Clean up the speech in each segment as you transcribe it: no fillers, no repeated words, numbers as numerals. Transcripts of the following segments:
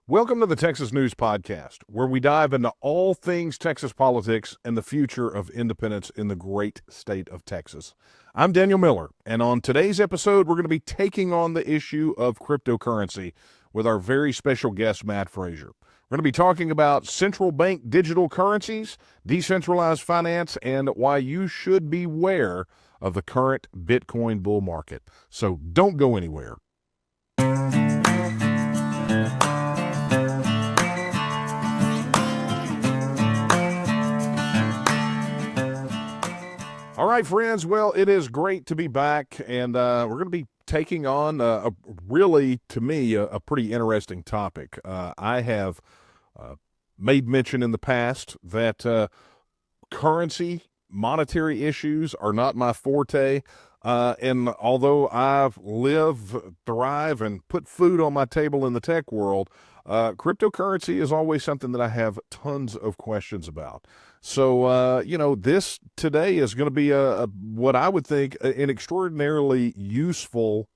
Welcome to the Texas News Podcast, where we dive into all things Texas politics and the future of independence in the great state of Texas. I'm Daniel Miller, and on today's episode, we're going to be taking on the issue of cryptocurrency with our very special guest, Matt Frazier. We're going to be talking about central bank digital currencies, decentralized finance, and why you should beware of the current Bitcoin bull market. So don't go anywhere. All right, friends. Well, it is great to be back, and we're going to be taking on really, to me, a pretty interesting topic. I have made mention in the past that currency, monetary issues are not my forte. And although I've lived, thrive, and put food on my table in the tech world, cryptocurrency is always something that I have tons of questions about. So, this today is going to be what I would think an extraordinarily useful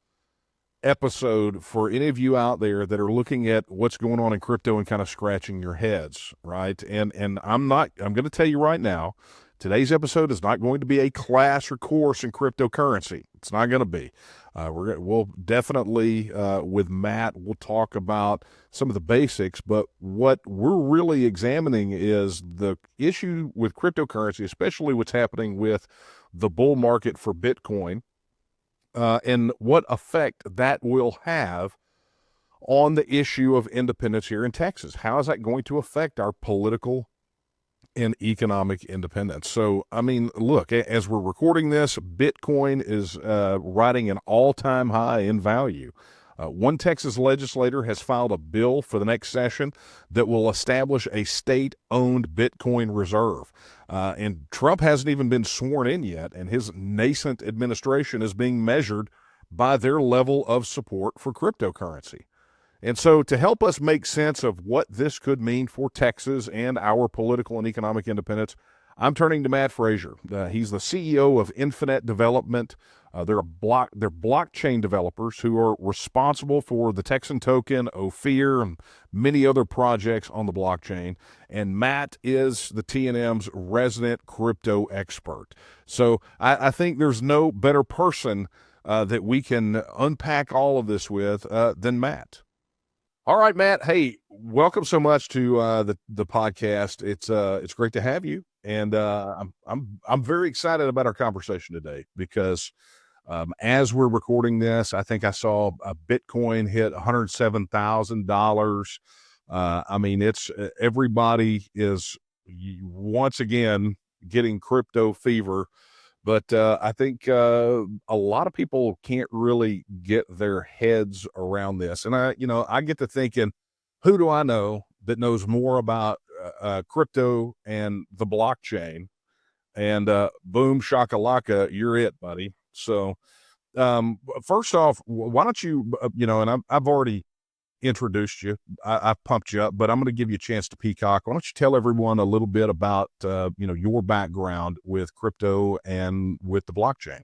episode for any of you out there that are looking at what's going on in crypto and kind of scratching your heads, right? And I'm going to tell you right now, today's episode is not going to be a class or course in cryptocurrency. It's not going to be. We'll definitely, with Matt, we'll talk about some of the basics, but what we're really examining is the issue with cryptocurrency, especially what's happening with the bull market for Bitcoin, and what effect that will have on the issue of independence here in Texas. How is that going to affect our political and economic independence? So, I mean, look, as we're recording this, Bitcoin is riding an all-time high in value. One Texas legislator has filed a bill for the next session that will establish a state-owned Bitcoin reserve. And Trump hasn't even been sworn in yet, and his nascent administration is being measured by their level of support for cryptocurrency. And so to help us make sense of what this could mean for Texas and our political and economic independence, I'm turning to Matt Frazier. He's the CEO of Infinite Development. They're blockchain developers who are responsible for the Texan token, Ophir, and many other projects on the blockchain. And Matt is the T&M's resident crypto expert. So I think there's no better person that we can unpack all of this with than Matt. All right, Matt. Hey, welcome so much to the podcast. It's great to have you, and I'm very excited about our conversation today because as we're recording this, I think I saw a Bitcoin hit $107,000. I mean, it's everybody is once again getting crypto fever. But I think a lot of people can't really get their heads around this. And I get to thinking, who do I know that knows more about crypto and the blockchain? And boom, shakalaka, you're it, buddy. So first off, why don't you, and I've already introduced you. I've pumped you up, but I'm going to give you a chance to peacock. Why don't you tell everyone a little bit about, your background with crypto and with the blockchain?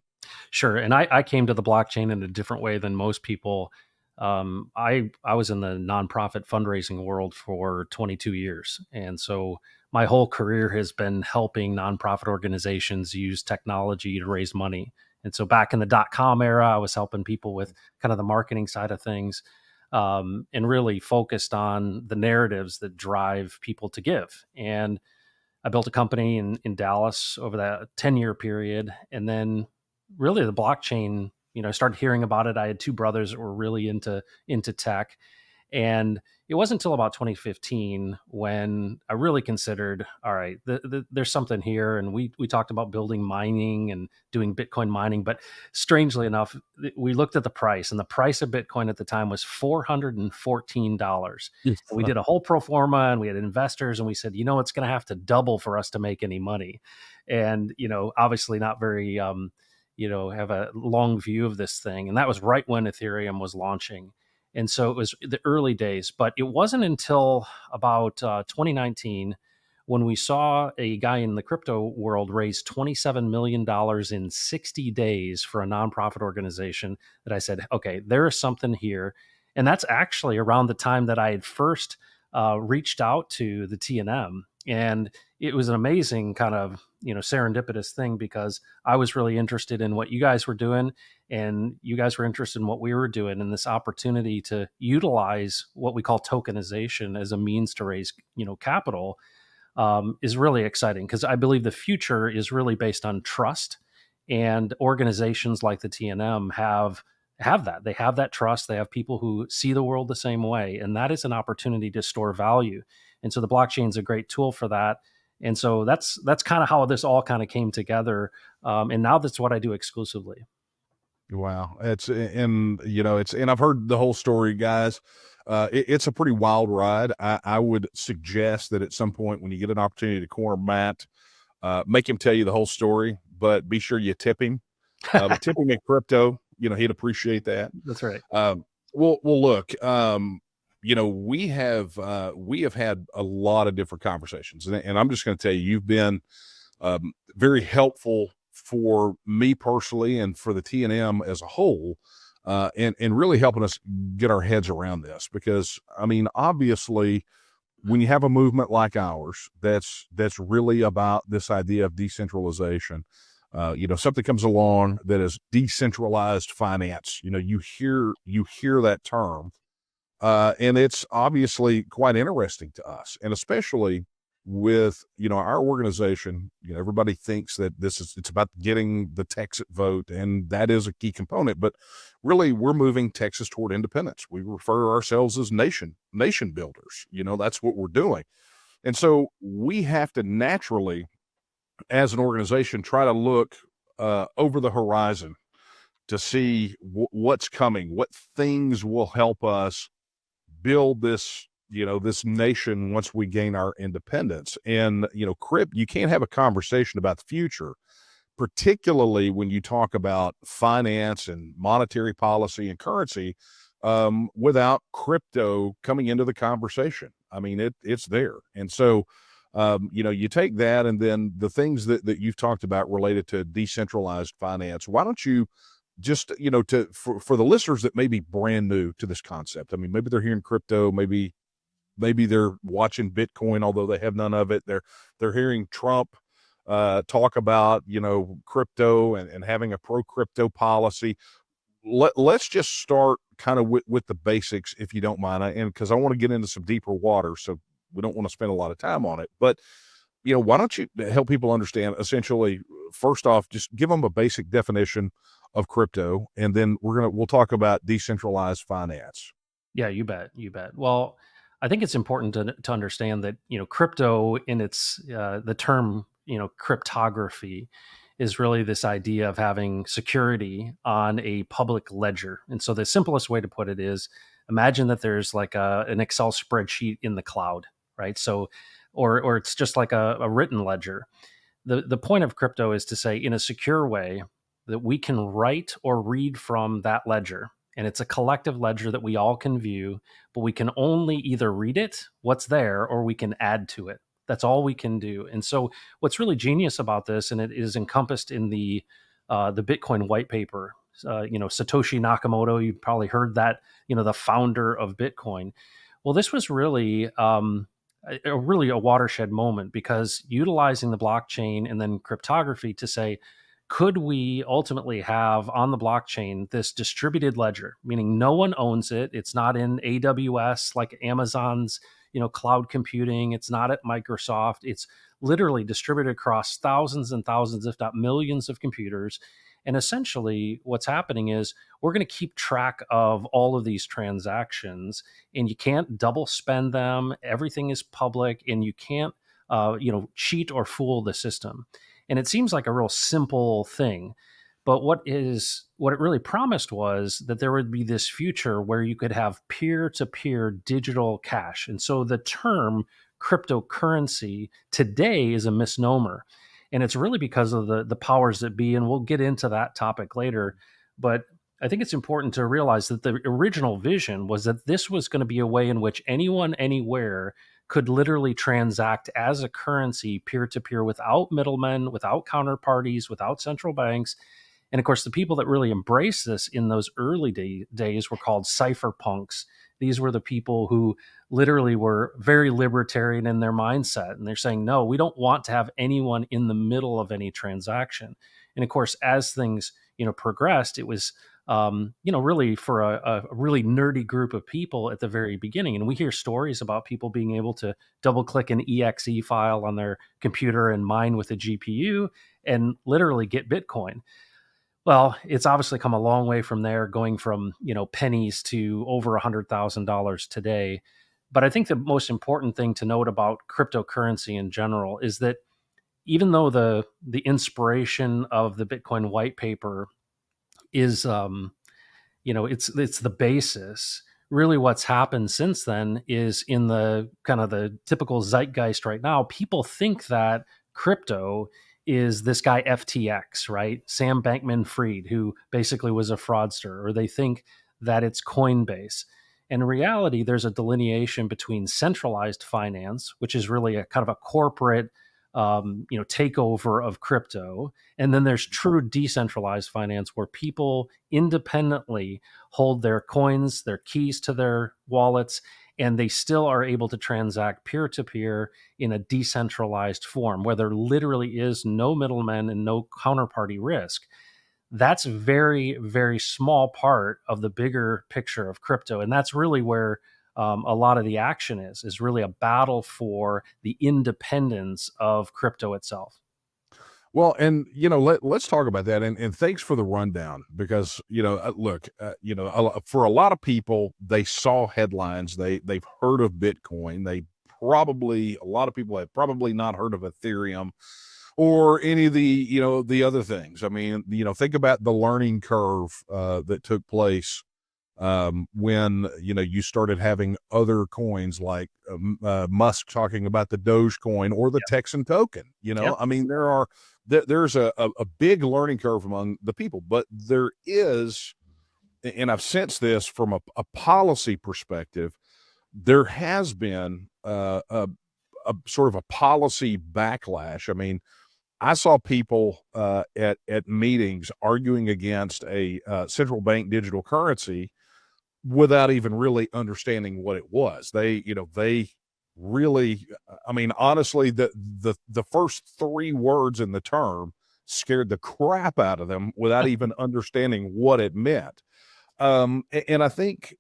Sure. And I came to the blockchain in a different way than most people. I was in the nonprofit fundraising world for 22 years. And so my whole career has been helping nonprofit organizations use technology to raise money. And so back in the .com era, I was helping people with kind of the marketing side of things, and really focused on the narratives that drive people to give. And I built a company in Dallas over that 10-year period. And then really the blockchain, I started hearing about it. I had two brothers that were really into tech. And it wasn't until about 2015 when I really considered, all right, there's something here. And we talked about building mining and doing Bitcoin mining. But strangely enough, we looked at the price, and the price of Bitcoin at the time was $414. Yes. And we did a whole pro forma, and we had investors, and we said, it's going to have to double for us to make any money. And, obviously not very, have a long view of this thing. And that was right when Ethereum was launching. And so it was the early days, but it wasn't until about 2019 when we saw a guy in the crypto world raise $27 million in 60 days for a nonprofit organization that I said, okay, there is something here. And that's actually around the time that I had first reached out to the TNM. And it was an amazing kind of, serendipitous thing, because I was really interested in what you guys were doing, and you guys were interested in what we were doing, and this opportunity to utilize what we call tokenization as a means to raise, capital, is really exciting, because I believe the future is really based on trust, and organizations like the TNM have that. They have that trust. They have people who see the world the same way, and that is an opportunity to store value. And so the blockchain is a great tool for that. And so that's kind of how this all kind of came together. And now that's what I do exclusively. Wow, and I've heard the whole story, guys. It's a pretty wild ride. I would suggest that at some point when you get an opportunity to corner Matt, make him tell you the whole story, but be sure you tip him. But tip him in crypto. He'd appreciate that. That's right. Well, look, we have had a lot of different conversations, and I'm just going to tell you, you've been very helpful for me personally and for the TNM as a whole, and really helping us get our heads around this. Because I mean, obviously, when you have a movement like ours, that's really about this idea of decentralization. Something comes along that is decentralized finance. You hear that term, and it's obviously quite interesting to us, and especially with our organization. Everybody thinks that it's about getting the Texas vote, and that is a key component. But really, we're moving Texas toward independence. We refer ourselves as nation builders. That's what we're doing, and so we have to naturally, as an organization, try to look over the horizon to see what's coming, what things will help us build this nation once we gain our independence. And you can't have a conversation about the future, particularly when you talk about finance and monetary policy and currency, without crypto coming into the conversation. I mean, it's there. And so you take that, and then the things that you've talked about related to decentralized finance. Why don't you just, for the listeners that may be brand new to this concept? I mean, maybe they're hearing crypto, maybe they're watching Bitcoin, although they have none of it. They're hearing Trump talk about, crypto and having a pro crypto policy. Let's just start kind of with the basics, if you don't mind. And because I want to get into some deeper water, so we don't want to spend a lot of time on it. But why don't you help people understand, essentially, first off, just give them a basic definition of crypto, and then we'll talk about decentralized finance. Yeah, you bet. You bet. Well, I think it's important to understand that, crypto in its, the term, cryptography, is really this idea of having security on a public ledger. And so the simplest way to put it is, imagine that there's like an Excel spreadsheet in the cloud, right? So, or it's just like a written ledger. The point of crypto is to say, in a secure way, that we can write or read from that ledger. And it's a collective ledger that we all can view, but we can only either read it, what's there, or we can add to it. That's all we can do. And so what's really genius about this, and it is encompassed in the Bitcoin white paper, Satoshi Nakamoto, you've probably heard that, the founder of Bitcoin. Well, this was really really a watershed moment, because utilizing the blockchain and then cryptography to say, could we ultimately have on the blockchain this distributed ledger, meaning no one owns it? It's not in AWS like Amazon's, cloud computing. It's not at Microsoft. It's literally distributed across thousands and thousands, if not millions, of computers. And essentially, what's happening is we're going to keep track of all of these transactions, and you can't double spend them. Everything is public, and you can't, cheat or fool the system. And it seems like a real simple thing, but what it really promised was that there would be this future where you could have peer-to-peer digital cash. And so the term cryptocurrency today is a misnomer. And it's really because of the powers that be, and we'll get into that topic later. But I think it's important to realize that the original vision was that this was going to be a way in which anyone, anywhere, could literally transact as a currency peer to peer, without middlemen, without counterparties, without central banks. And of course, the people that really embraced this in those early days were called cypherpunks. These were the people who literally were very libertarian in their mindset. And they're saying, no, we don't want to have anyone in the middle of any transaction. And of course, as things, progressed, it was, really for a really nerdy group of people at the very beginning. And we hear stories about people being able to double click an exe file on their computer and mine with a GPU and literally get Bitcoin. Well, it's obviously come a long way from there, going from, pennies to over $100,000 today. But I think the most important thing to note about cryptocurrency in general is that even though the inspiration of the Bitcoin white paper is, it's the basis. Really, what's happened since then is in the kind of the typical zeitgeist right now, people think that crypto is this guy FTX, right? Sam Bankman-Fried, who basically was a fraudster, or they think that it's Coinbase. In reality, there's a delineation between centralized finance, which is really a kind of a corporate, takeover of crypto, and then there's true decentralized finance where people independently hold their coins, their keys to their wallets, and they still are able to transact peer to peer in a decentralized form where there literally is no middleman and no counterparty risk. That's a very, very small part of the bigger picture of crypto. And that's really where a lot of the action is really a battle for the independence of crypto itself. Well, and let's talk about that. And thanks for the rundown because look, for a lot of people, they saw headlines, they've heard of Bitcoin, a lot of people have probably not heard of Ethereum or any of the the other things. I mean, think about the learning curve that took place when you started having other coins like Musk talking about the Dogecoin or the Texan token. Yep. I mean, there's a big learning curve among the people, but there is, and I've sensed this from a policy perspective, there has been a sort of a policy backlash. I mean, I saw people at meetings arguing against a central bank digital currency without even really understanding what it was. They really, I mean, honestly, the first three words in the term scared the crap out of them without even understanding what it meant. And I think,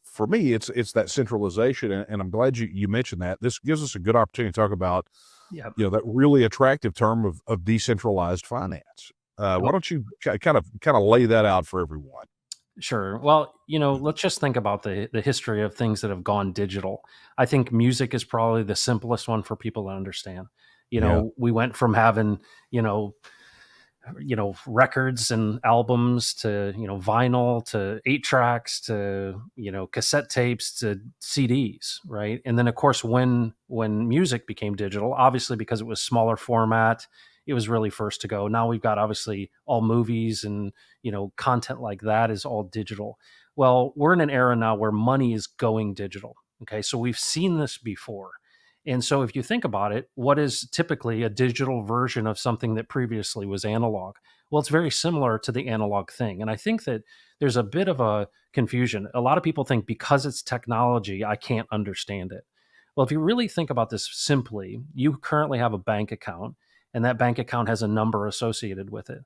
for me, it's that centralization. And I'm glad you mentioned that. This gives us a good opportunity to talk about, Yep. that really attractive term of decentralized finance. Why Yep. don't you kind of lay that out for everyone? Sure. Well, let's just think about the history of things that have gone digital. I think music is probably the simplest one for people to understand. Yeah. We went from having, records and albums to vinyl to 8 tracks to cassette tapes to CDs, right? And then of course when music became digital, obviously because it was smaller format, it was really first to go. Now we've got obviously all movies and content like that is all digital. Well, we're in an era now where money is going digital. Okay, so we've seen this before. And so if you think about it, what is typically a digital version of something that previously was analog? Well, it's very similar to the analog thing. And I think that there's a bit of a confusion. A lot of people think because it's technology, I can't understand it. Well, if you really think about this simply, you currently have a bank account, and that bank account has a number associated with it.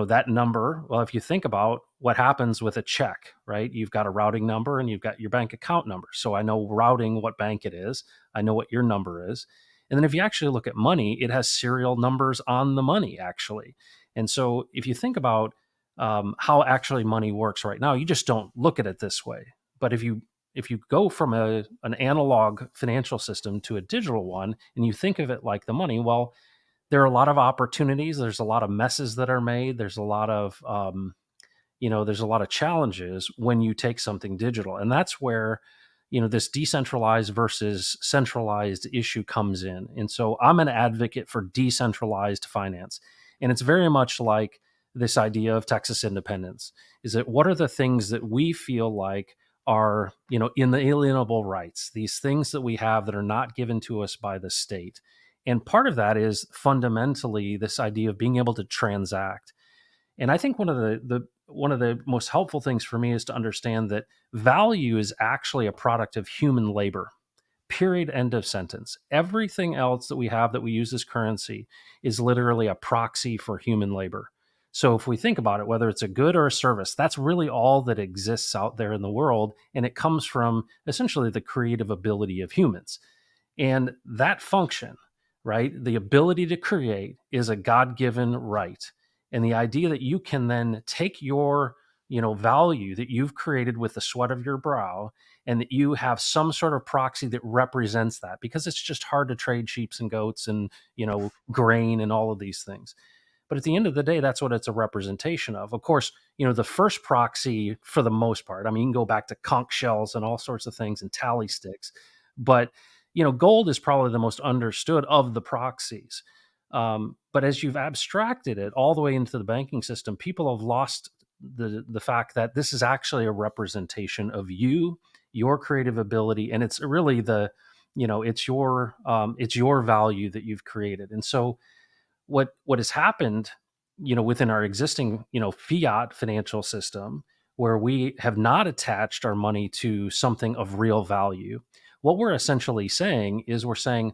That number, well, if you think about what happens with a check, right? You've got a routing number and you've got your bank account number. So I know routing what bank it is. I know what your number is. And then if you actually look at money, it has serial numbers on the money, actually. And so if you think about how actually money works right now, you just don't look at it this way. But if you go from an analog financial system to a digital one and you think of it like the money, well, there are a lot of opportunities. There's a lot of messes that are made. There's a lot of there's a lot of challenges when you take something digital, and that's where this decentralized versus centralized issue comes in. And so I'm an advocate for decentralized finance, and it's very much like this idea of Texas independence. Is that what are the things that we feel like are inalienable rights? These things that we have that are not given to us by the state. And part of that is fundamentally this idea of being able to transact. And I think one of the most helpful things for me is to understand that value is actually a product of human labor. Period. End of sentence. Everything else that we have that we use as currency is literally a proxy for human labor. So if we think about it, whether it's a good or a service, that's really all that exists out there in the world. And it comes from essentially the creative ability of humans. And that function, right, the ability to create is a God given right. And the idea that you can then take your value that you've created with the sweat of your brow, and that you have some sort of proxy that represents that, because it's just hard to trade sheep and goats and grain and all of these things. But at the end of the day, that's what it's a representation of. Of course, the first proxy, for the most part, I mean, you can go back to conch shells and all sorts of things and tally sticks, but gold is probably the most understood of the proxies. But as you've abstracted it all the way into the banking system, people have lost the fact that this is actually a representation of you, your creative ability, and it's really it's your value that you've created. And so what has happened, within our existing, fiat financial system, where we have not attached our money to something of real value, what we're essentially saying is we're saying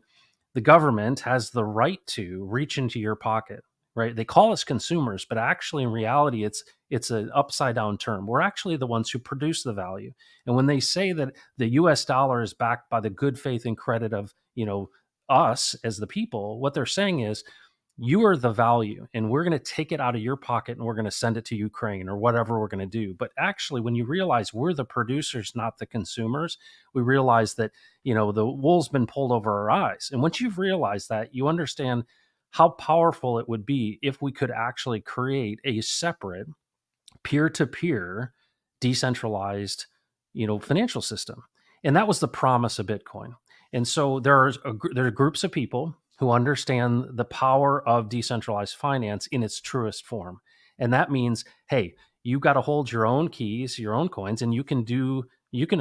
the government has the right to reach into your pocket, right? They call us consumers, but actually in reality, it's an upside down term. We're actually the ones who produce the value. And when they say that the US dollar is backed by the good faith and credit of, us as the people, what they're saying is, you are the value, and we're going to take it out of your pocket and we're going to send it to Ukraine or whatever we're going to do. But actually, when you realize we're the producers, not the consumers, we realize that the wool's been pulled over our eyes. And once you've realized that, you understand how powerful it would be if we could actually create a separate peer-to-peer decentralized financial system. And that was the promise of Bitcoin. And so there are groups of people who understand the power of decentralized finance in its truest form. And that means, hey, you got to hold your own keys, your own coins, and you can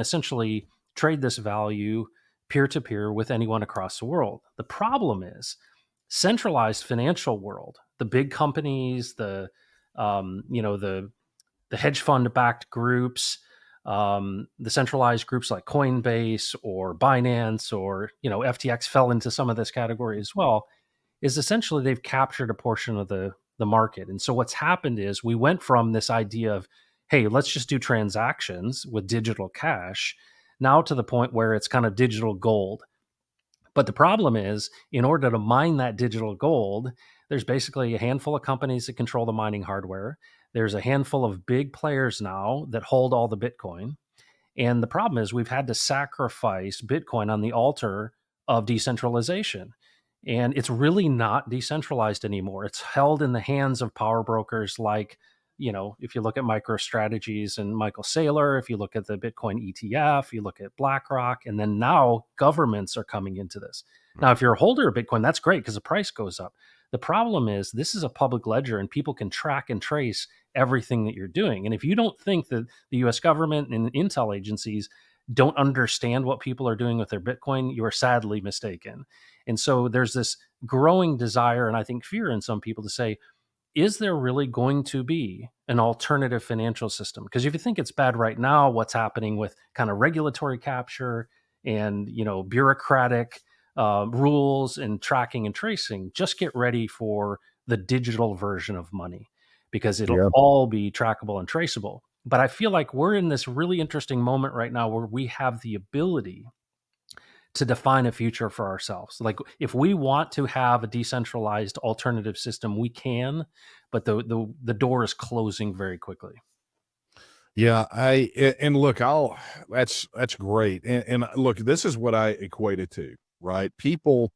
essentially trade this value peer to peer with anyone across the world. The problem is centralized financial world, the big companies, the hedge fund backed groups, the centralized groups like Coinbase or Binance or FTX fell into some of this category as well, is essentially they've captured a portion of the market. And so what's happened is we went from this idea of, hey, let's just do transactions with digital cash, now to the point where it's kind of digital gold. But the problem is, in order to mine that digital gold, there's basically a handful of companies that control the mining hardware. There's a handful of big players now that hold all the Bitcoin. And the problem is we've had to sacrifice Bitcoin on the altar of decentralization. And it's really not decentralized anymore. It's held in the hands of power brokers like, if you look at MicroStrategies and Michael Saylor, if you look at the Bitcoin ETF, you look at BlackRock, and then now governments are coming into this. Now, if you're a holder of Bitcoin, that's great because the price goes up. The problem is this is a public ledger and people can track and trace everything that you're doing. And if you don't think that the US government and intel agencies don't understand what people are doing with their Bitcoin, you are sadly mistaken. And so there's this growing desire, and I think fear in some people, to say, is there really going to be an alternative financial system? Because if you think it's bad right now, what's happening with kind of regulatory capture and bureaucratic rules and tracking and tracing, just get ready for the digital version of money, because it'll Yeah. all be trackable and traceable. But I feel like we're in this really interesting moment right now where we have the ability to define a future for ourselves. Like, if we want to have a decentralized alternative system, we can, but the door is closing very quickly. Yeah, and look, that's great. And look, this is what I equate it to, right? People,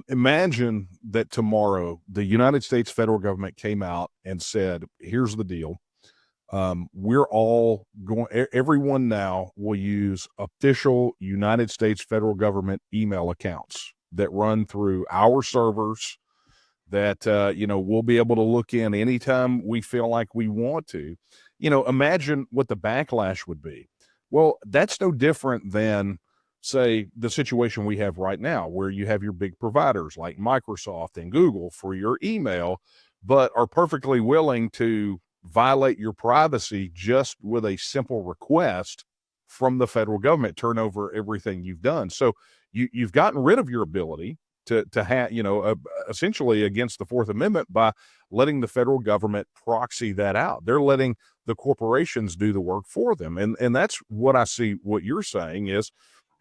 imagine that tomorrow the United States federal government came out and said, here's the deal. We're all going, everyone now will use official United States federal government email accounts that run through our servers that, we'll be able to look in anytime we feel like we want to. Imagine what the backlash would be. Well, that's no different than, say, the situation we have right now, where you have your big providers like Microsoft and Google for your email, but are perfectly willing to violate your privacy just with a simple request from the federal government, turn over everything you've done. So you've gotten rid of your ability to have, essentially against the Fourth Amendment by letting the federal government proxy that out. They're letting the corporations do the work for them. And that's what I see what you're saying is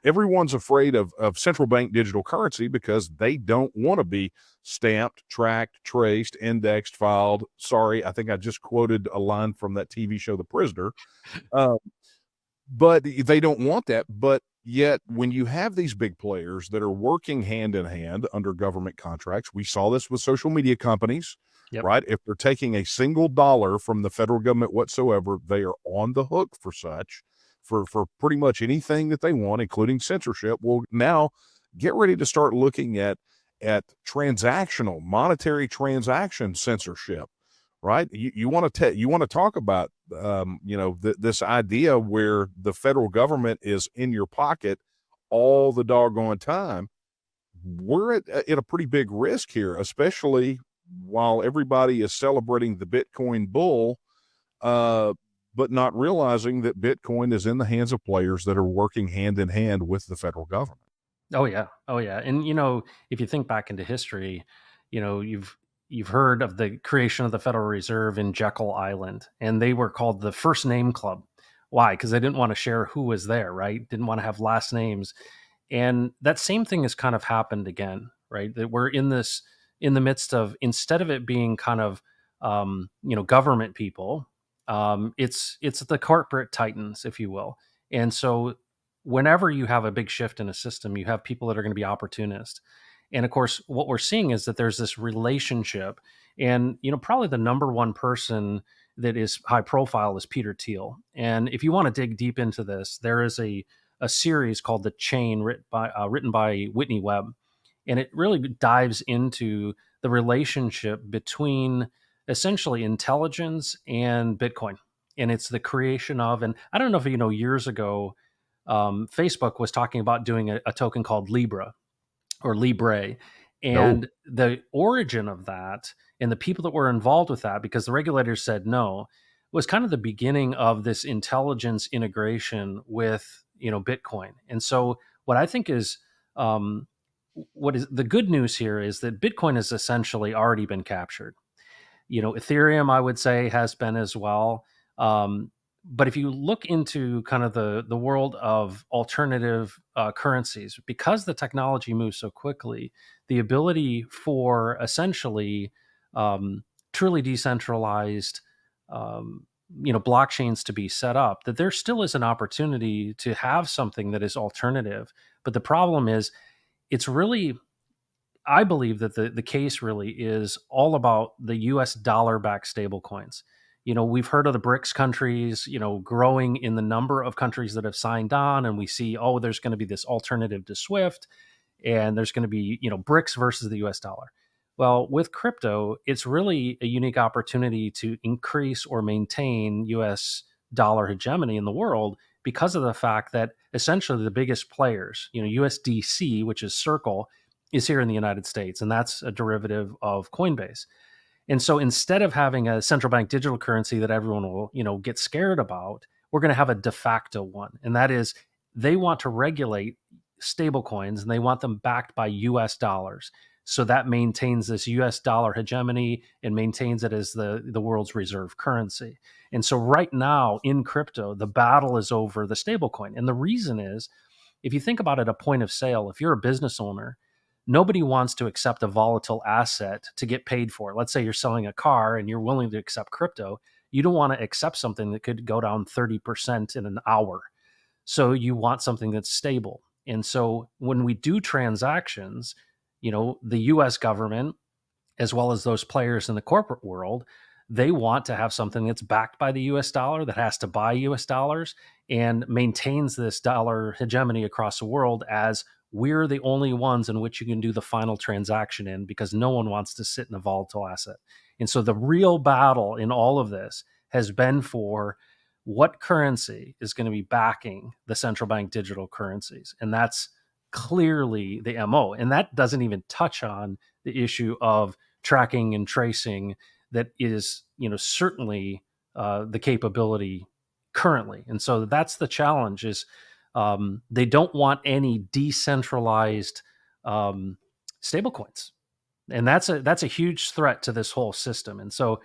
everyone's afraid of central bank digital currency because they don't want to be stamped, tracked, traced, indexed, filed. Sorry, I think I just quoted a line from that TV show, The Prisoner. Uh, but they don't want that. But yet, when you have these big players that are working hand in hand under government contracts, we saw this with social media companies, Yep. right? If they're taking a single dollar from the federal government whatsoever, they are on the hook for such, for pretty much anything that they want, including censorship. Well, now get ready to start looking at transactional, monetary transaction censorship, right? You want to talk about this idea where the federal government is in your pocket all the doggone time. We're at a pretty big risk here, especially while everybody is celebrating the Bitcoin bull, uh, but not realizing that Bitcoin is in the hands of players that are working hand in hand with the federal government. Oh yeah. Oh yeah. And if you think back into history, you've heard of the creation of the Federal Reserve in Jekyll Island, and they were called the First Name Club. Why? Because they didn't want to share who was there, right? Didn't want to have last names. And that same thing has kind of happened again, right? That we're in the midst of, instead of it being kind of government people, it's the corporate titans, if you will. And so whenever you have a big shift in a system, you have people that are going to be opportunists. And of course, what we're seeing is that there's this relationship, and probably the number one person that is high profile is Peter Thiel. And if you want to dig deep into this, there is a series called The Chain, written by Whitney Webb, and it really dives into the relationship between essentially intelligence and Bitcoin. And it's the creation of, and I don't know if years ago, Facebook was talking about doing a token called Libra or Libre. No, And the origin of that and the people that were involved with that, because the regulators said no, was kind of the beginning of this intelligence integration with Bitcoin. And so what I think is what is the good news here is that Bitcoin has essentially already been captured. Ethereum, I would say, has been as well. But if you look into kind of the world of alternative currencies, because the technology moves so quickly, the ability for essentially truly decentralized blockchains to be set up, that there still is an opportunity to have something that is alternative. But the problem is, it's really, I believe that the case really is all about the US dollar backed stablecoins. We've heard of the BRICS countries, growing in the number of countries that have signed on, and we see, oh, there's going to be this alternative to SWIFT, and there's going to be, BRICS versus the US dollar. Well, with crypto, it's really a unique opportunity to increase or maintain US dollar hegemony in the world because of the fact that essentially the biggest players, USDC, which is Circle, is here in the United States, and that's a derivative of Coinbase. And so instead of having a central bank digital currency that everyone will, get scared about, we're going to have a de facto one. And that is, they want to regulate stable coins and they want them backed by US dollars. So that maintains this US dollar hegemony and maintains it as the world's reserve currency. And so right now in crypto, the battle is over the stable coin. And the reason is, if you think about it, a point of sale, if you're a business owner, nobody wants to accept a volatile asset to get paid for. Let's say you're selling a car and you're willing to accept crypto. You don't want to accept something that could go down 30% in an hour. So you want something that's stable. And so when we do transactions, the US government, as well as those players in the corporate world, they want to have something that's backed by the US dollar, that has to buy US dollars and maintains this dollar hegemony across the world, as we're the only ones in which you can do the final transaction in, because no one wants to sit in a volatile asset. And so the real battle in all of this has been for what currency is going to be backing the central bank digital currencies. And that's clearly the MO. And that doesn't even touch on the issue of tracking and tracing that is, certainly the capability currently. And so that's the challenge is they don't want any decentralized um, stablecoins. And that's a huge threat to this whole system. And so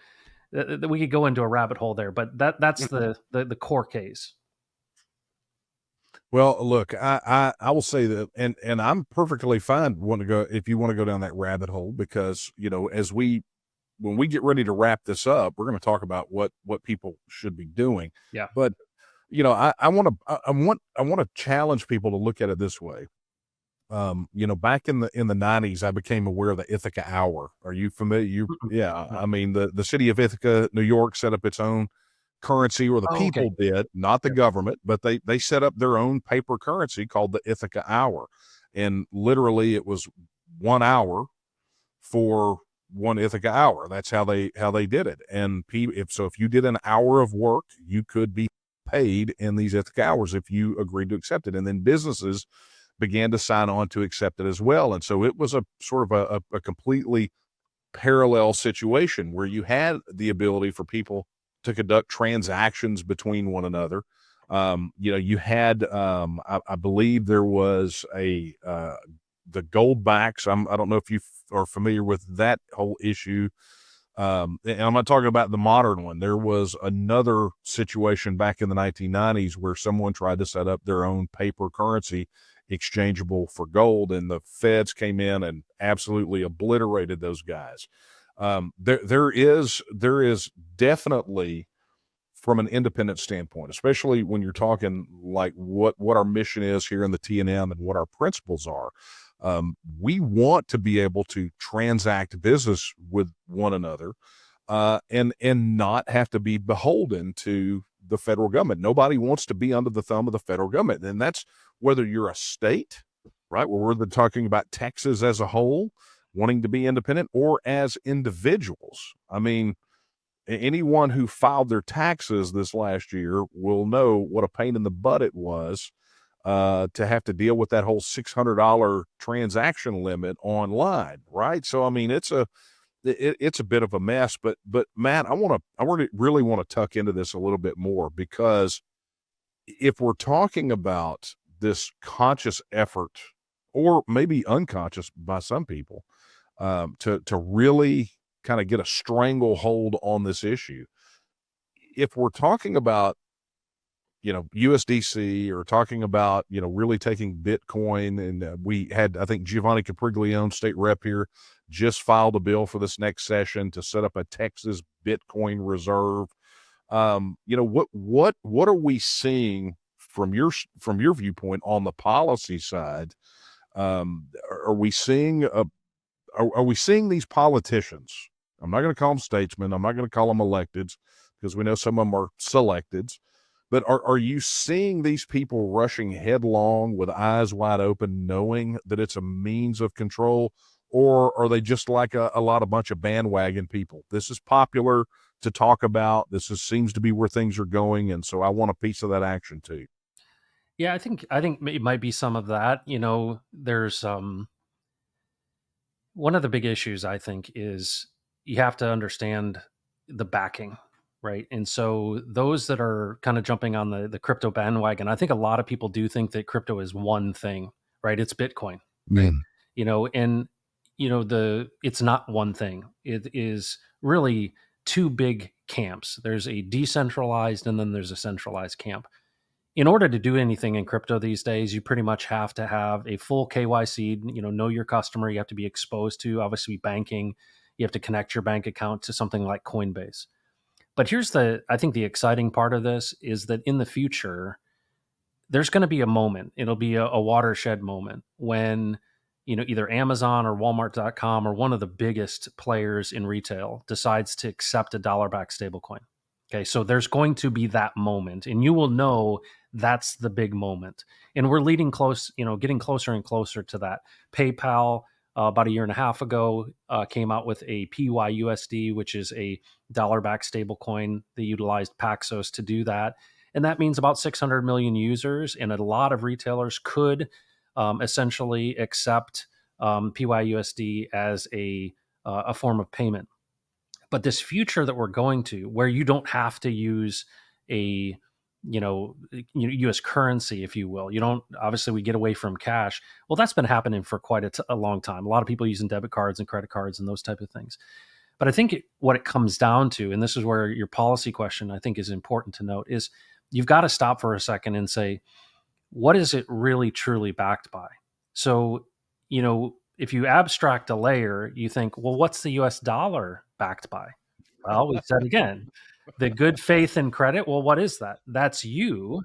we could go into a rabbit hole there, but that's the core case. Well, look, I will say that, and I'm perfectly fine want to go if you want to go down that rabbit hole, because as when we get ready to wrap this up, we're going to talk about what people should be doing. Yeah. But I want to I want to challenge people to look at it this way. Back in the 90s, I became aware of the Ithaca Hour. Are you familiar? Yeah, No. I mean, the city of Ithaca, New York, set up its own currency, or the Oh, okay. people did, not the Yeah. government, but they set up their own paper currency called the Ithaca Hour, and literally it was 1 hour for one Ithaca hour. That's how they did it. And if you did an hour of work, you could be paid in these Ithaca hours if you agreed to accept it. And then businesses began to sign on to accept it as well. And so it was a sort of a completely parallel situation where you had the ability for people to conduct transactions between one another. You had, I believe there was the gold backs. I don't know if you are familiar with that whole issue. And I'm not talking about the modern one. There was another situation back in the 1990s where someone tried to set up their own paper currency exchangeable for gold, and the feds came in and absolutely obliterated those guys. There is definitely, from an independent standpoint, especially when you're talking like what our mission is here in the TNM and what our principles are. We want to be able to transact business with one another, and not have to be beholden to the federal government. Nobody wants to be under the thumb of the federal government, and that's whether you're a state, right? Where we're talking about Texas as a whole wanting to be independent, or as individuals. I mean, anyone who filed their taxes this last year will know what a pain in the butt it was to have to deal with that whole $600 transaction limit online, right? So I mean, it's a bit of a mess. But Matt, I really want to tuck into this a little bit more, because if we're talking about this conscious effort, or maybe unconscious by some people, to really kind of get a stranglehold on this issue. If we're talking about, USDC, or talking about, really taking Bitcoin, and we had, I think, Giovanni Capriglione, state rep here, just filed a bill for this next session to set up a Texas Bitcoin reserve. What are we seeing from your viewpoint on the policy side? Are we seeing are we seeing these politicians? I'm not going to call them statesmen. I'm not going to call them electeds, because we know some of them are selecteds. But are you seeing these people rushing headlong with eyes wide open, knowing that it's a means of control? Or are they just like a bunch of bandwagon people? This is popular to talk about. Seems to be where things are going. And so I want a piece of that action too. Yeah, I think it might be some of that. There's one of the big issues I think is you have to understand the backing, right? And so those that are kind of jumping on the crypto bandwagon, I think a lot of people do think that crypto is one thing, right? It's Bitcoin, right? Mm. And it's not one thing. It is really two big camps. There's a decentralized and then there's a centralized camp. In order to do anything in crypto these days, you pretty much have to have a full KYC, know your customer. You have to be exposed to, obviously, banking. You have to connect your bank account to something like Coinbase. But I think the exciting part of this is that in the future, there's going to be a moment. It'll be a watershed moment when, either Amazon or Walmart.com or one of the biggest players in retail decides to accept a dollar-backed stablecoin. Okay, so there's going to be that moment, and you will know that's the big moment. And we're getting closer and closer to that. PayPal, about a year and a half ago, came out with a PYUSD, which is a dollar-backed stablecoin. They utilized Paxos to do that, and that means about 600 million users. And a lot of retailers could essentially accept PYUSD as a a form of payment. But this future that we're going to, where you don't have to use a U.S. currency, if you will, you don't. Obviously, we get away from cash. Well, that's been happening for quite a long time. A lot of people using debit cards and credit cards and those type of things. But I think what it comes down to, and this is where your policy question I think is important to note, is you've got to stop for a second and say, what is it really truly backed by? So, if you abstract a layer, you think, well, what's the US dollar backed by? Well, we said again, the good faith and credit. Well, what is that? That's you.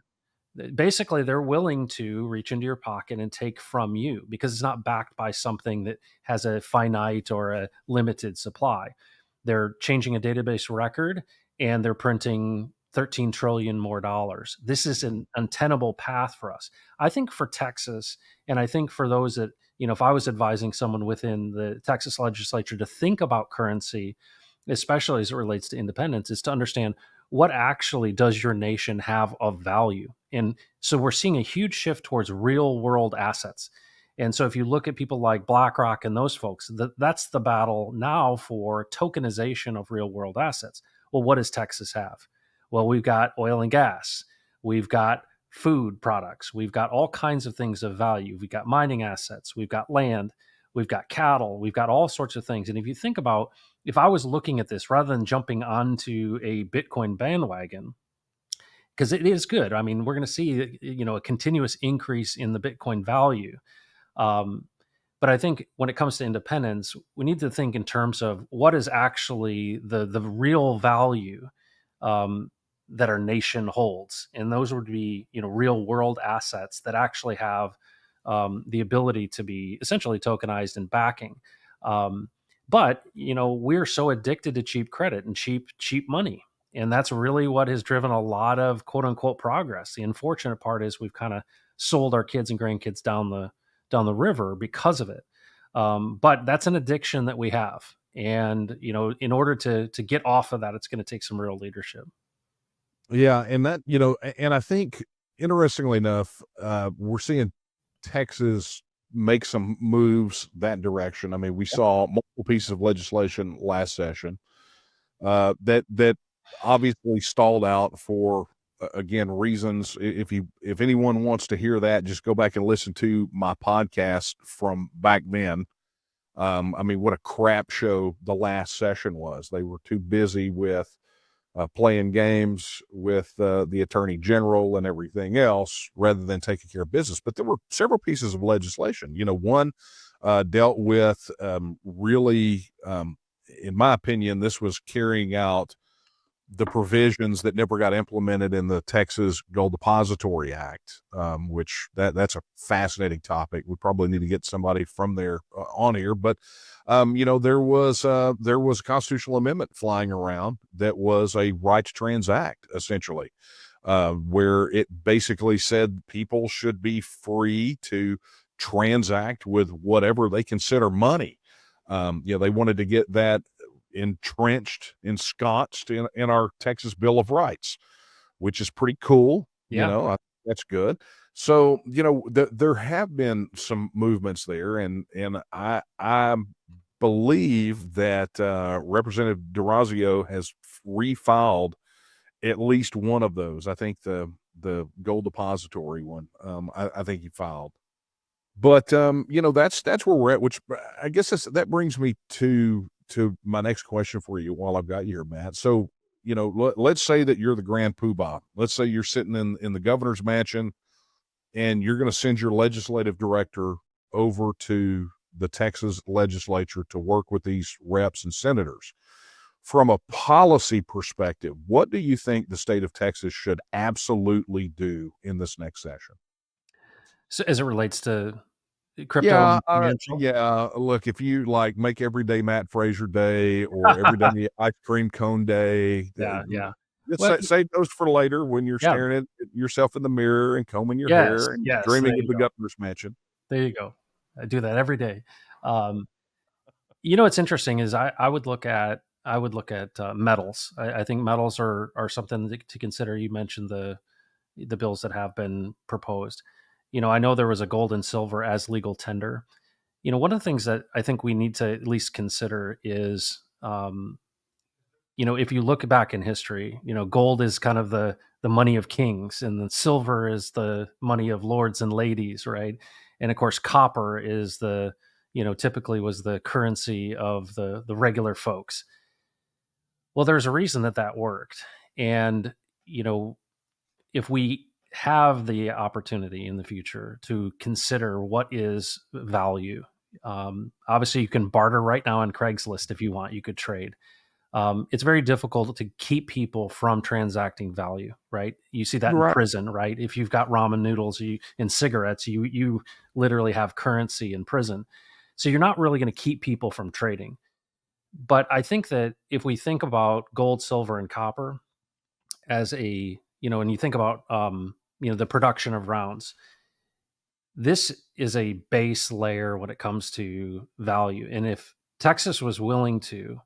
Basically, they're willing to reach into your pocket and take from you because it's not backed by something that has a finite or a limited supply. They're changing a database record and they're printing 13 trillion more dollars. This is an untenable path for us. I think for Texas, and I think for those that, if I was advising someone within the Texas legislature to think about currency, especially as it relates to independence, is to understand what actually does your nation have of value. And so we're seeing a huge shift towards real world assets. And so if you look at people like BlackRock and those folks, that's the battle now for tokenization of real world assets. Well, what does Texas have? Well, we've got oil and gas. We've got food products. We've got all kinds of things of value. We've got mining assets. We've got land. We've got cattle. We've got all sorts of things. And if you think about, if I was looking at this rather than jumping onto a Bitcoin bandwagon, because it is good. I mean, we're going to see, a continuous increase in the Bitcoin value. Um, but I think when it comes to independence, we need to think in terms of what is actually the real value that our nation holds, and those would be real world assets that actually have the ability to be essentially tokenized and backing. But we're so addicted to cheap credit and cheap money, and that's really what has driven a lot of quote unquote progress. The unfortunate part is we've kind of sold our kids and grandkids down the river because of it. But that's an addiction that we have, and in order to get off of that, it's going to take some real leadership. Yeah, and that, and I think interestingly enough, we're seeing Texas make some moves that direction. I mean, we saw multiple pieces of legislation last session that obviously stalled out for again reasons. If anyone wants to hear that, just go back and listen to my podcast from back then. I mean, what a crap show the last session was. They were too busy with playing games with the attorney general and everything else rather than taking care of business. But there were several pieces of legislation. One dealt with really, in my opinion, this was carrying out the provisions that never got implemented in the Texas Gold Depository Act, which that's a fascinating topic. We probably need to get somebody from there on here, but there was a constitutional amendment flying around that was a right to transact, essentially, where it basically said people should be free to transact with whatever they consider money. They wanted to get that entrenched, ensconced in our Texas Bill of Rights, which is pretty cool. Yeah. That's good. So, there have been some movements there, and I believe that Representative DeRazio has refiled at least one of those. I think the gold depository one. I think he filed. But that's where we're at. Which I guess that brings me to my next question for you while I've got you here, Matt. So, let's say that you're the grand poobah. Let's say you're sitting in the governor's mansion and you're going to send your legislative director over to the Texas legislature to work with these reps and senators. From a policy perspective, what do you think the state of Texas should absolutely do in this next session? So as it relates to crypto Yeah, and financial, yeah. Look, if you like make every day Matt Frazier Day or every day ice cream cone day, yeah, yeah. let's Well, save those for later when you're yeah, staring at yourself in the mirror and combing your yes, hair and yes. There dreaming of you the go. governor's mansion. There you go. I do that every day. Um, what's interesting is I would look at metals. I think metals are something to consider. You mentioned the bills that have been proposed. I know there was a gold and silver as legal tender. one of the things that I think we need to at least consider is, if you look back in history, gold is kind of the money of kings, and then silver is the money of lords and ladies, right? And of course, copper is typically was the currency of the regular folks. Well, there's a reason that worked, and you know, if we have the opportunity in the future to consider what is value, obviously you can barter right now on Craigslist if you want. You could trade. It's very difficult to keep people from transacting value, right? You see that in Right. prison, right? If you've got ramen noodles and cigarettes, you literally have currency in prison. So you're not really going to keep people from trading. But I think that if we think about gold, silver, and copper as and you think about, the production of rounds, this is a base layer when it comes to value. And if Texas was willing to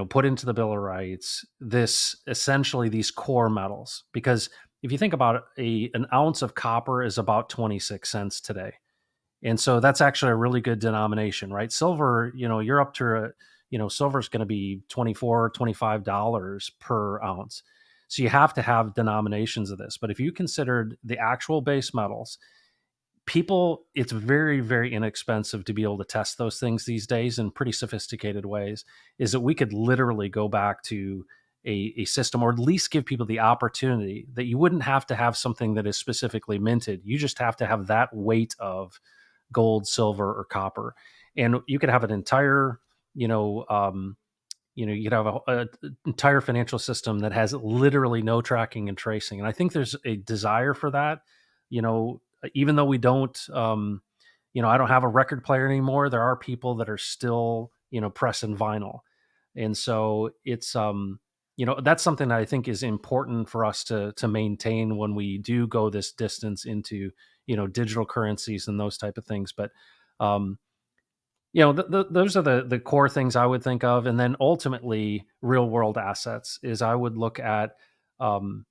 put into the Bill of Rights this essentially these core metals, because if you think about it, an ounce of copper is about 26 cents today. And so that's actually a really good denomination, right? Silver, you're up to, silver is going to be $24, $25 per ounce. So you have to have denominations of this. But if you considered the actual base metals, it's very, very inexpensive to be able to test those things these days in pretty sophisticated ways. Is that we could literally go back to a system, or at least give people the opportunity that you wouldn't have to have something that is specifically minted. You just have to have that weight of gold, silver, or copper, and you could have an entire, you could have a entire financial system that has literally no tracking and tracing. And I think there's a desire for that. Even though we don't, I don't have a record player anymore, there are people that are still, pressing vinyl. And so it's, that's something that I think is important for us to maintain when we do go this distance into, digital currencies and those type of things. But, those are the core things I would think of. And then ultimately, real world assets is I would look at, um,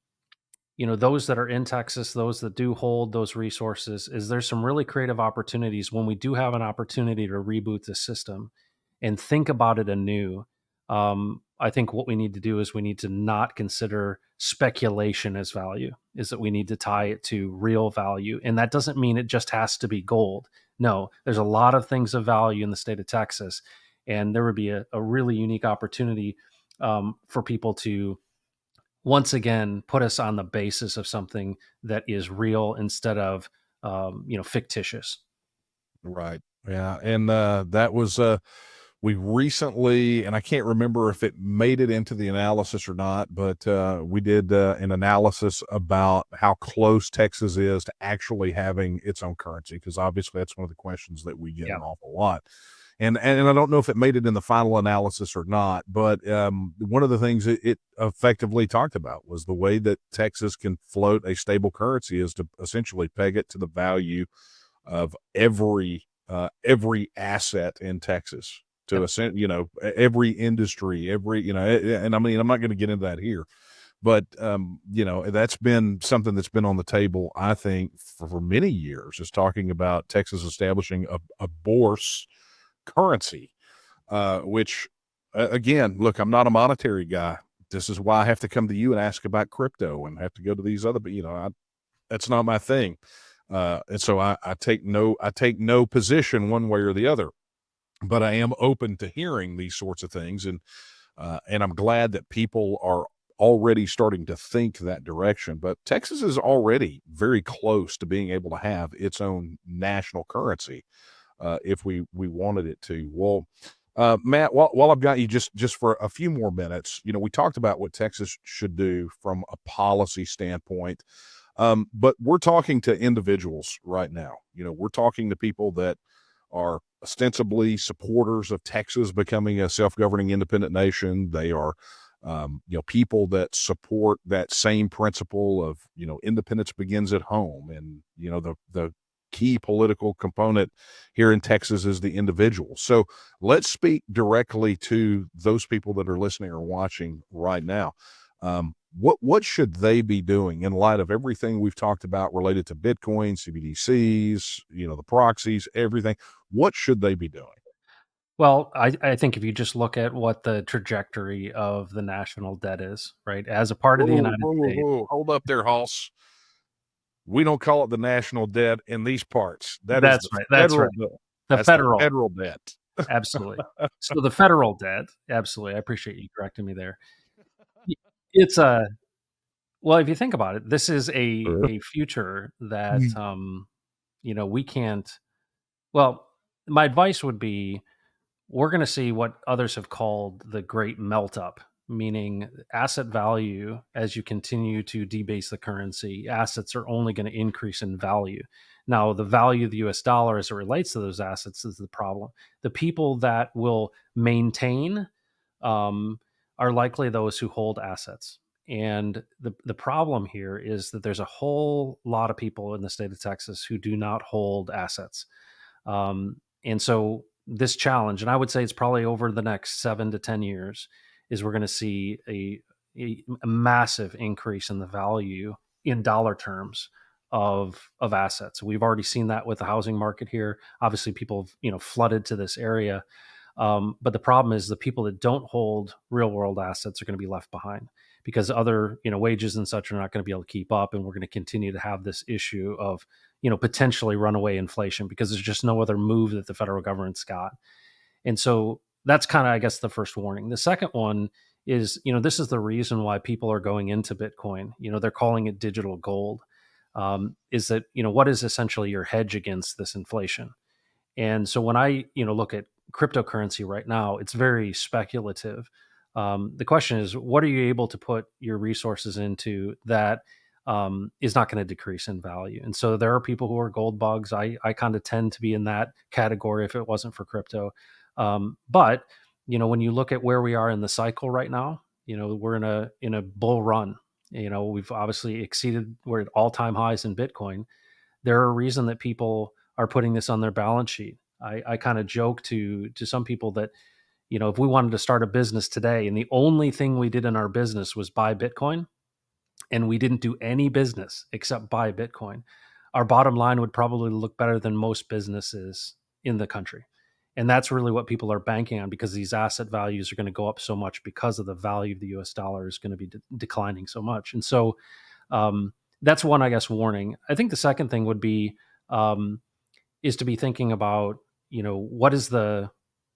those that are in Texas, those that do hold those resources. Is there's some really creative opportunities when we do have an opportunity to reboot the system and think about it anew. I think what we need to do is we need to not consider speculation as value, is that we need to tie it to real value. And that doesn't mean it just has to be gold. No, there's a lot of things of value in the state of Texas. And there would be a really unique opportunity for people to once again put us on the basis of something that is real instead of fictitious. Right. Yeah. And that was we recently, and I can't remember if it made it into the analysis or not, but we did an analysis about how close Texas is to actually having its own currency, because obviously that's one of the questions that we get Yeah. an awful lot. And I don't know if it made it in the final analysis or not, but one of the things it effectively talked about was the way that Texas can float a stable currency is to essentially peg it to the value of every asset in Texas, to Yep. every industry, and I mean, I'm not going to get into that here, but that's been something that's been on the table, I think, for many years, is talking about Texas establishing a bourse currency, which again, look, I'm not a monetary guy. This is why I have to come to you and ask about crypto and have to go to these other, but that's not my thing. And so I take no position one way or the other, but I am open to hearing these sorts of things. And I'm glad that people are already starting to think that direction. But Texas is already very close to being able to have its own national currency, if we wanted it to. Well, Matt, while I've got you, just for a few more minutes, we talked about what Texas should do from a policy standpoint. But we're talking to individuals right now. We're talking to people that are ostensibly supporters of Texas becoming a self-governing independent nation. They are, people that support that same principle of, independence begins at home. And, the key political component here in Texas is the individual. So let's speak directly to those people that are listening or watching right now. What should they be doing in light of everything we've talked about related to Bitcoin, CBDCs, the proxies, everything? What should they be doing? Well, I think if you just look at what the trajectory of the national debt is, right, as a part of the Whoa, United whoa, whoa, States. whoa. Hold up there, Hoss. We don't call it the national debt in these parts. That is That's the right. That's federal right. debt. The That's the federal, federal debt. absolutely. So the federal debt, absolutely. I appreciate you correcting me there. Y- It's a well, if you think about it, this is a future that we can't. Well, my advice would be we're going to see what others have called the great melt up, meaning asset value as you continue to debase the currency, assets are only going to increase in value. Now, the value of the US dollar as it relates to those assets is the problem. The people that will maintain um, are likely those who hold assets. And the problem here is that there's a whole lot of people in the state of Texas who do not hold assets. And so this challenge, and I would say it's probably over the next 7 to 10 years, is we're going to see a massive increase in the value in dollar terms of assets. We've already seen that with the housing market here. Obviously, people have, flooded to this area. But the problem is the people that don't hold real world assets are going to be left behind because other wages and such are not going to be able to keep up, and we're going to continue to have this issue of potentially runaway inflation because there's just no other move that the federal government's got. And so that's kind of, I guess, the first warning. The second one is, this is the reason why people are going into Bitcoin. They're calling it digital gold. Is that, what is essentially your hedge against this inflation? And so when I, look at cryptocurrency right now, it's very speculative. The question is, what are you able to put your resources into that is not going to decrease in value? And so there are people who are gold bugs. I kind of tend to be in that category if it wasn't for crypto. But when you look at where we are in the cycle right now, we're in a bull run. We've obviously exceeded, we're at all time highs in Bitcoin. There are a reason that people are putting this on their balance sheet. I kind of joke to some people that, if we wanted to start a business today and the only thing we did in our business was buy Bitcoin and we didn't do any business except buy Bitcoin, our bottom line would probably look better than most businesses in the country. And that's really what people are banking on because these asset values are going to go up so much because of the value of the US dollar is going to be declining so much. And so that's one, I guess, warning. I think the second thing would be um, is to be thinking about, what is the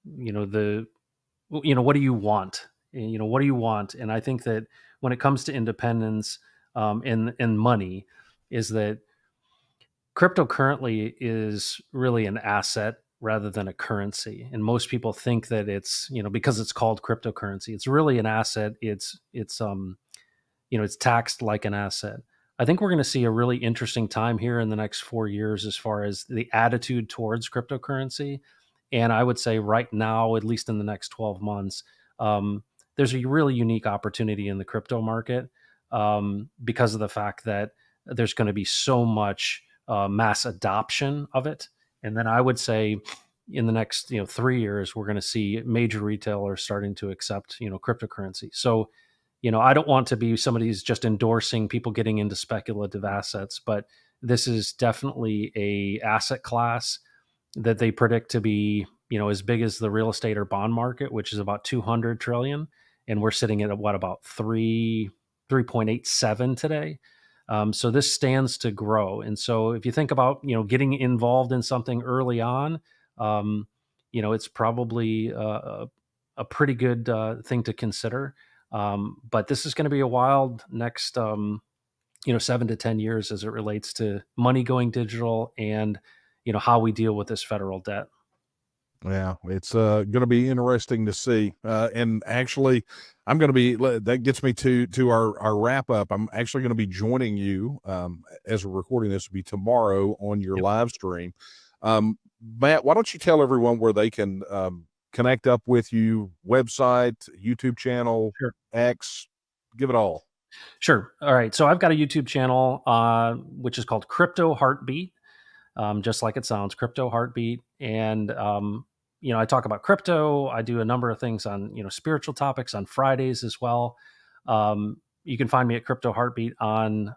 what do you want? What do you want? And I think that when it comes to independence and money, is that crypto currently is really an asset rather than a currency. And most people think that it's, because it's called cryptocurrency, it's really an asset. It's taxed like an asset. I think we're going to see a really interesting time here in the next 4 years as far as the attitude towards cryptocurrency. And I would say right now, at least in the next 12 months, there's a really unique opportunity in the crypto market because of the fact that there's going to be so much mass adoption of it. And then I would say in the next 3 years, we're going to see major retailers starting to accept cryptocurrency. So I don't want to be somebody who's just endorsing people getting into speculative assets, but this is definitely a asset class that they predict to be, as big as the real estate or bond market, which is about 200 trillion, and we're sitting at what about 3.87 today. So this stands to grow, and so if you think about getting involved in something early on, it's probably a pretty good thing to consider. But this is going to be a wild next 7 to 10 years as it relates to money going digital and how we deal with this federal debt. Yeah, it's going to be interesting to see. And actually, I'm going to be. That gets me to our wrap up. I'm actually going to be joining you as we're recording this. Will be tomorrow on your Yep. live stream. Matt, why don't you tell everyone where they can connect up with you? Website, YouTube channel, Sure. X, give it all. Sure. All right. So I've got a YouTube channel which is called Crypto Heartbeat, just like it sounds, Crypto Heartbeat. And I talk about crypto. I do a number of things on spiritual topics on Fridays as well. you can find me at Crypto Heartbeat on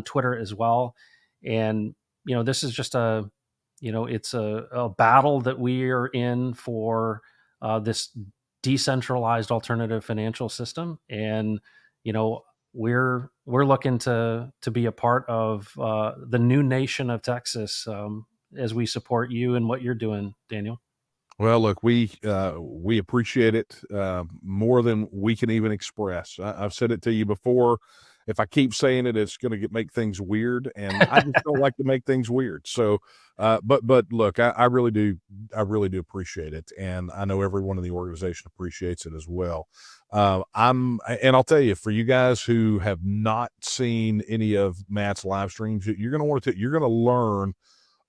Twitter as well. And this is just it's a battle that we are in for this decentralized alternative financial system, and you know we're looking to be a part of the new nation of Texas, as we support you and what you're doing, Daniel. Well, look, we appreciate it more than we can even express. I've said it to you before. If I keep saying it, it's going to make things weird, and I just don't like to make things weird. So, but look, I really do appreciate it, and I know everyone in the organization appreciates it as well. And I'll tell you, for you guys who have not seen any of Matt's live streams, you're going to learn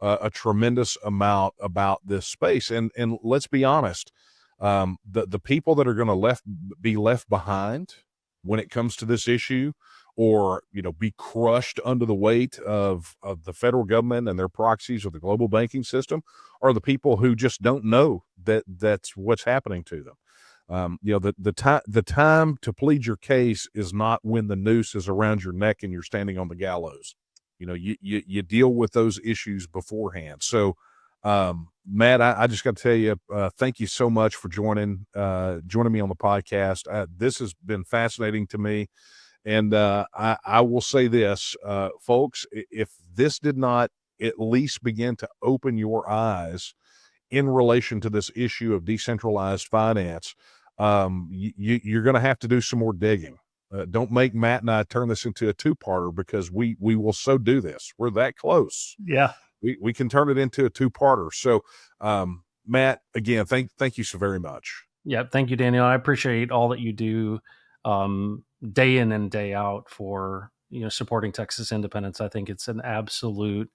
a tremendous amount about this space. And let's be honest, the people that are going to be left behind when it comes to this issue, or be crushed under the weight of the federal government and their proxies, or the global banking system, are the people who just don't know that that's what's happening to them. The time to plead your case is not when the noose is around your neck and you're standing on the gallows. You deal with those issues beforehand. So, Matt, I just got to tell you, thank you so much for joining me on the podcast. This has been fascinating to me. And I will say this, folks, if this did not at least begin to open your eyes in relation to this issue of decentralized finance, you're going to have to do some more digging. Don't make Matt and I turn this into a two-parter, because we will so do this. We're that close. Yeah. We can turn it into a two-parter. So, Matt, again, thank you so very much. Yeah. Thank you, Daniel. I appreciate all that you do, day in and day out for, supporting Texas independence. I think it's an absolute,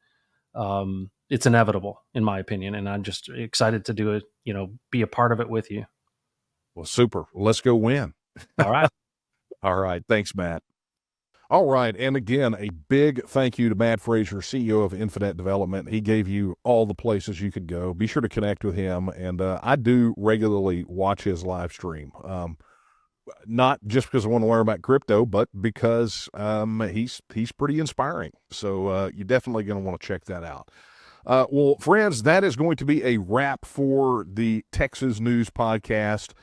it's inevitable in my opinion. And I'm just excited to do it, be a part of it with you. Well, super. Let's go win. All right. All right. Thanks, Matt. All right. And again, a big thank you to Matt Frazier, CEO of Infinite Development. He gave you all the places you could go. Be sure to connect with him. And I do regularly watch his live stream. Not just because I want to learn about crypto, but because he's pretty inspiring. So you're definitely going to want to check that out. Well, friends, that is going to be a wrap for the Texas News Podcast.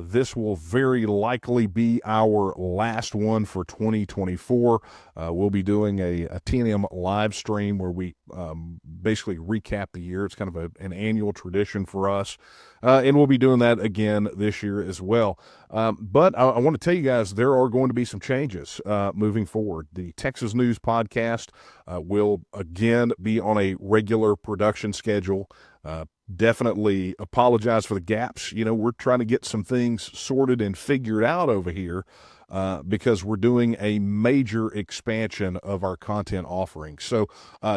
This will very likely be our last one for 2024. We'll be doing a TNM live stream where we basically recap the year. It's kind of an annual tradition for us. And we'll be doing that again this year as well. But I want to tell you guys, there are going to be some changes moving forward. The Texas News Podcast will again be on a regular production schedule. Definitely apologize for the gaps. We're trying to get some things sorted and figured out over here because we're doing a major expansion of our content offering. So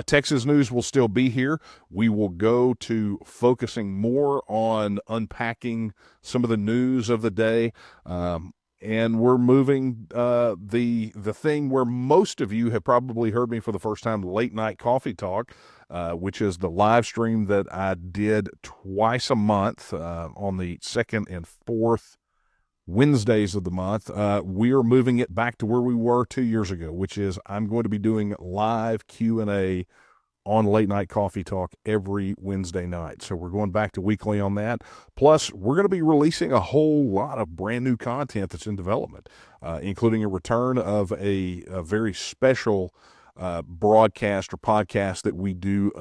Texas News will still be here. We will go to focusing more on unpacking some of the news of the day. And we're moving the thing where most of you have probably heard me for the first time, Late Night Coffee Talk, which is the live stream that I did twice a month on the second and fourth Wednesdays of the month. We are moving it back to where we were 2 years ago, which is I'm going to be doing live Q&A on Late Night Coffee Talk every Wednesday night. So we're going back to weekly on that. Plus, we're going to be releasing a whole lot of brand new content that's in development, including a return of a very special broadcast or podcast that we do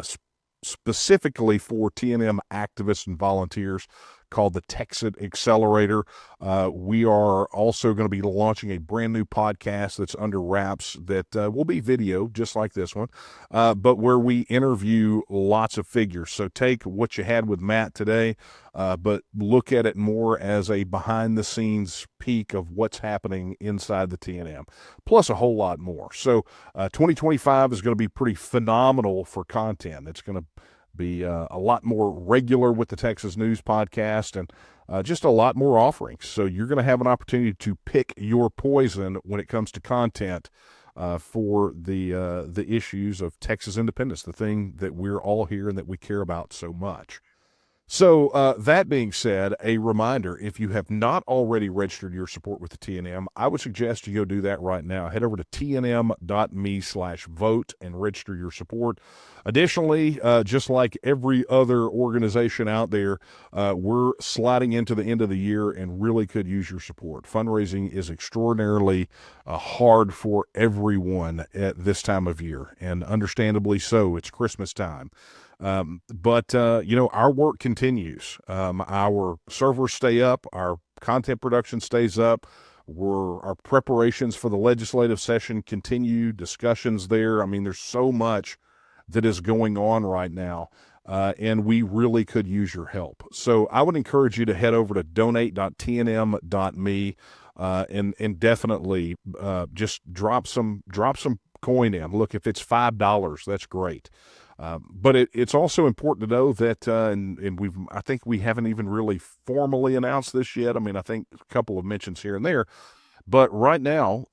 specifically for TNM activists and volunteers, called the Texas Accelerator. We are also going to be launching a brand new podcast that's under wraps that will be video, just like this one, but where we interview lots of figures. So take what you had with Matt today, but look at it more as a behind-the-scenes peek of what's happening inside the TNM, plus a whole lot more. So 2025 is going to be pretty phenomenal for content. It's going to be a lot more regular with the Texas News Podcast, and just a lot more offerings. So you're going to have an opportunity to pick your poison when it comes to content for the issues of Texas independence, the thing that we're all here and that we care about so much. So that being said, a reminder, if you have not already registered your support with the TNM, I would suggest you go do that right now. Head over to tnm.me/vote and register your support. Additionally, just like every other organization out there, we're sliding into the end of the year and really could use your support. Fundraising is extraordinarily hard for everyone at this time of year, and understandably so. It's Christmas time. But our work continues. Our servers stay up, our content production stays up. Our preparations for the legislative session continue, discussions there. I mean, there's so much that is going on right now, and we really could use your help. So I would encourage you to head over to donate.tnm.me and definitely just drop some coin in. Look, if it's $5, that's great. But it's also important to know that, and I think we haven't even really formally announced this yet. I mean, I think a couple of mentions here and there, but right now,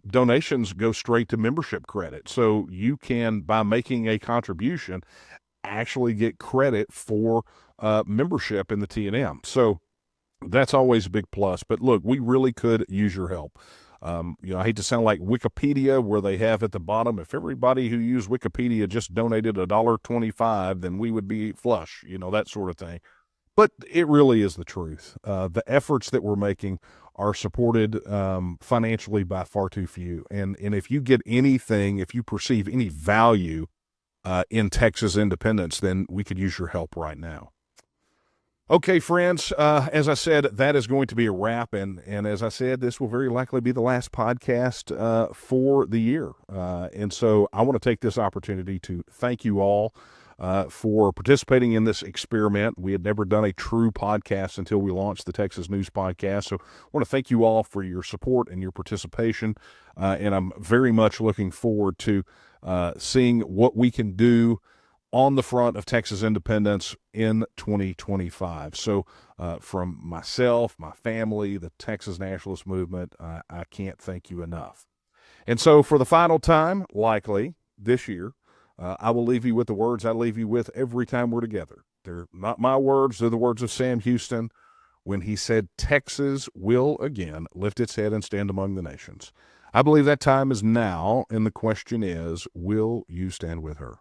donations go straight to membership credit. So you can, by making a contribution, actually get credit for membership in the TNM. So that's always a big plus. But look, we really could use your help. I hate to sound like Wikipedia, where they have at the bottom, if everybody who used Wikipedia just donated $1.25, then we would be flush, that sort of thing. But it really is the truth. The efforts that we're making are supported financially by far too few. And if you get anything, if you perceive any value in Texas independence, then we could use your help right now. Okay, friends, as I said, that is going to be a wrap. And as I said, this will very likely be the last podcast for the year. And so I want to take this opportunity to thank you all for participating in this experiment. We had never done a true podcast until we launched the Texas News Podcast. So I want to thank you all for your support and your participation. And I'm very much looking forward to seeing what we can do on the front of Texas independence in 2025. So from myself, my family, the Texas Nationalist Movement, I can't thank you enough. And so for the final time, likely this year, I will leave you with the words I leave you with every time we're together. They're not my words, they're the words of Sam Houston when he said, "Texas will again lift its head and stand among the nations." I believe that time is now, and the question is, will you stand with her?